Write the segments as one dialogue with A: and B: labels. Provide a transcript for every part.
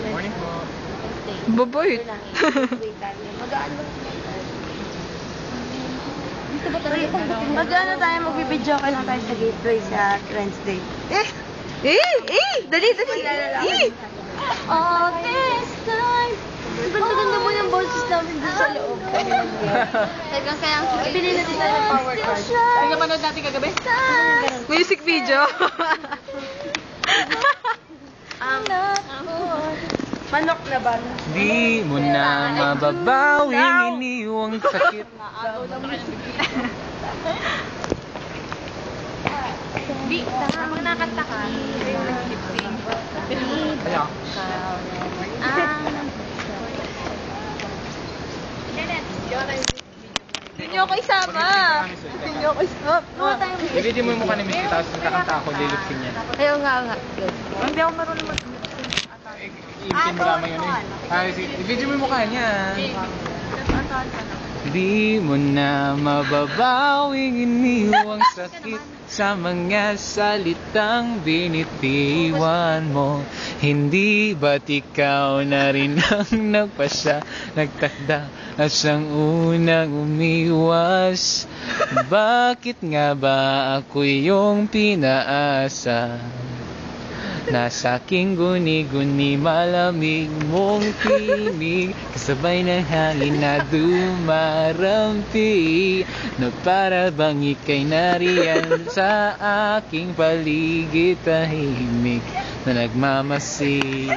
A: Morning po.
B: Baboy.
C: Mag-ano tayo, magbibidyo ka lang tayo sa gateway sa Wednesday.
B: Dali.
C: Oh, this time. Ganda mo yung boses namin doon sa loob. Talagang kaya ang cute. Pili natin tayo ng power card.
A: Ano napanood natin kagabi?
B: Music video.
C: Manok na ba?
A: Di mo na mababawing iniwang sakit.
C: Di, habang nakanta ka.
A: Kaya.
B: Hindi niyo ako isama.
A: I-video mo yung mukha ni Miss Kita, tapos kakanta ako, lilipsin niya.
C: Ayaw nga.
B: Hindi ako marunong
A: I-video mo lamang yun eh. I-video mo yung mukha niya. Di mo na mababawing iniwang sakit sa mga salitang binitiwan mo. Hindi ba't ikaw na rin ang nagpasya, nagtakda at siyang unang umiwas? Bakit nga ba ako yung pinaasa? Nasa aking guni-guni malamig mong tinig, kasabay ng hangin na dumarampi, na para bang ika'y nariyan sa aking paligid, tahimik na nagmamasid.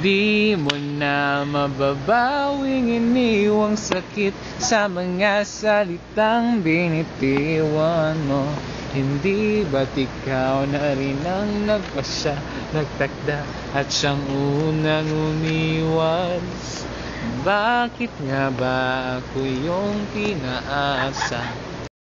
A: Di mo na mababawing iniwang sakit sa mga salitang binitiwan mo. Hindi ba't ikaw na rin ang nagpasya, nagtakda at siyang unang umiwas? Bakit nga ba ako yung pinaasa?